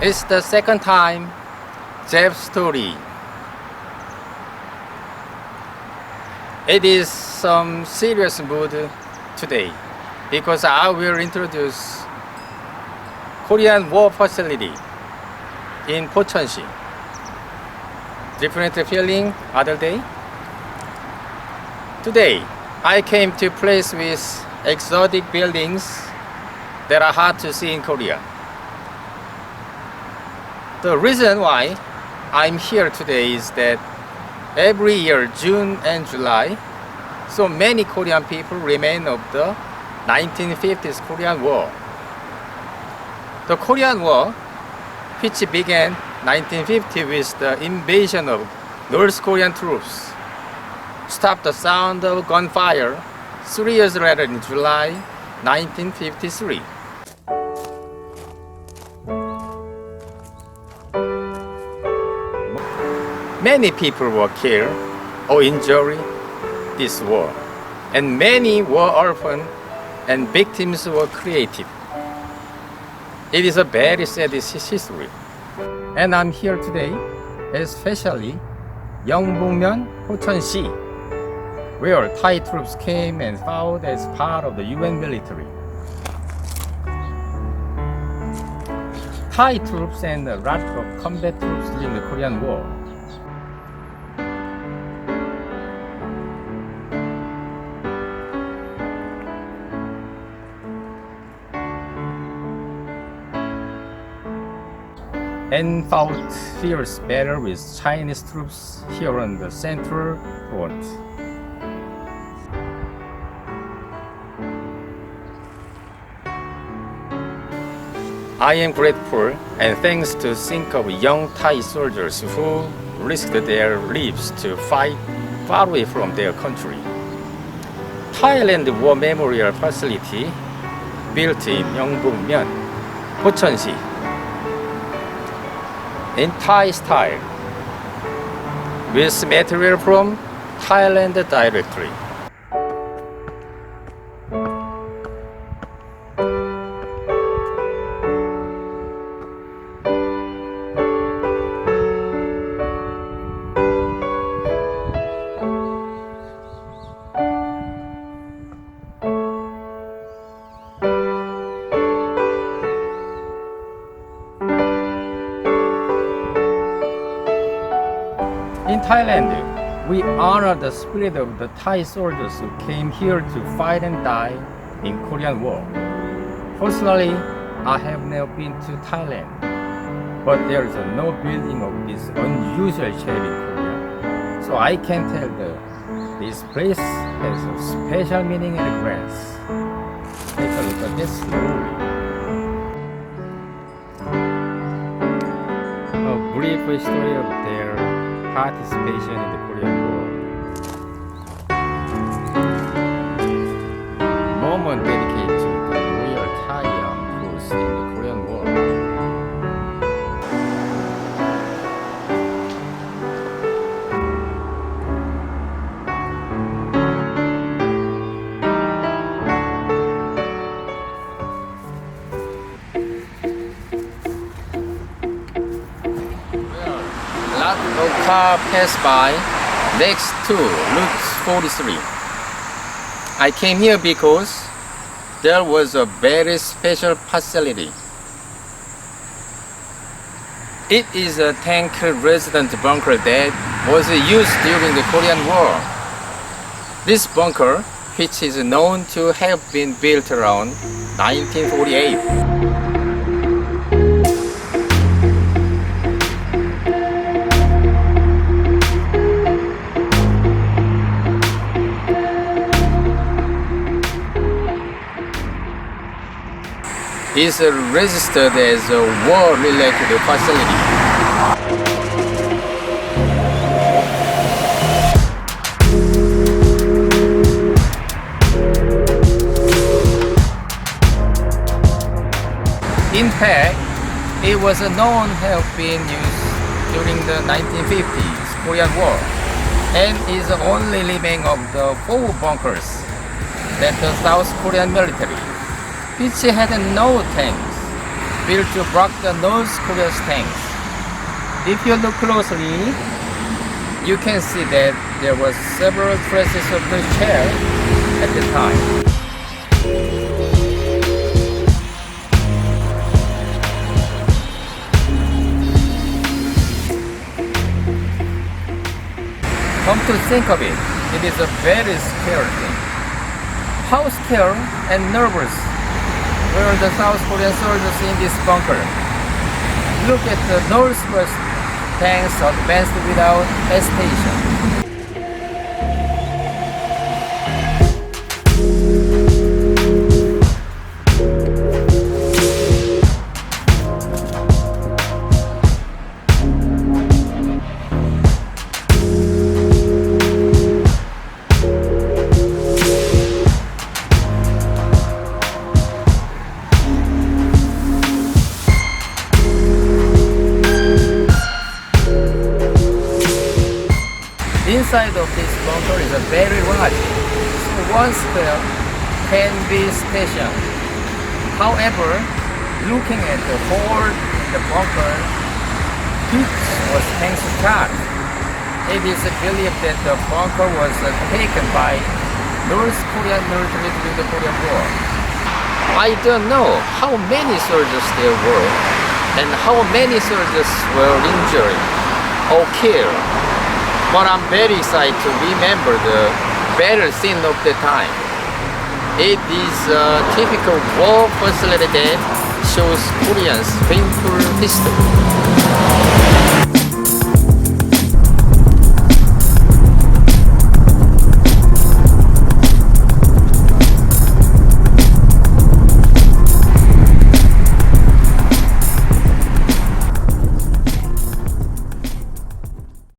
It's the second time Jeff's story. It is some serious mood today because I will introduce Korean war facility in Pocheon-si. Different feeling other day. Today I came to a place with exotic buildings that are hard to see in Korea. The reason why I'm here today is that every year, June and July, so many Korean people remain of the 1950s Korean War. The Korean War, which began 1950 with the invasion of North Korean troops, stopped the sound of gunfire 3 years later in July 1953. Many people were killed or injured this war, and many were orphaned and victims were created. It is a very sad history. And I'm here today, especially Yeongbokmyeon, Pocheon-si, where Thai troops came and fought as part of the UN military. Thai troops and a lot of combat troops during the Korean War. And fought fierce battle with Chinese troops here on the Central Front. I am grateful and thanks to think of young Thai soldiers who risked their lives to fight far away from their country. Thailand War Memorial Facility built in Yeongbokmyeon, Pocheon-si, in Thai style, with material from Thailand directly. In Thailand, we honor the spirit of the Thai soldiers who came here to fight and die in Korean War. Personally, I have never been to Thailand, but there is no building of this unusual shape in Korea, so I can tell that this place has a special meaning at a glance. Take a look at this slowly. A brief history of their participation in the Korean War. Moment dedicated to the Royal Thai Armed Force in the Korean War. A lot of cars pass by next to Route 43. I came here because there was a very special facility. It is a tank resident bunker that was used during the Korean War. This bunker, which is known to have been built around 1948. Is registered as a war-related facility. In fact, it was known to have been used during the 1950s Korean War and is the only living of the 4 bunkers that the South Korean military, which had no tanks, built to block the North Korea's tanks. If you look closely, you can see that there were several traces of the shell at the time. Come to think of it, it is a very scary thing. How scared and nervous were the South Korean soldiers in this bunker? Look at the Northwest tanks advanced without hesitation. Inside of this bunker is a very large, so one square can be stationed. However, looking at the hole in the bunker, it was thanks to God. It is believed that the bunker was taken by North Korean military during the Korean War. I don't know how many soldiers there were and how many soldiers were injured or killed. But I'm very excited to remember the battle scene of the time. It is a typical war facility that shows Korea's painful history.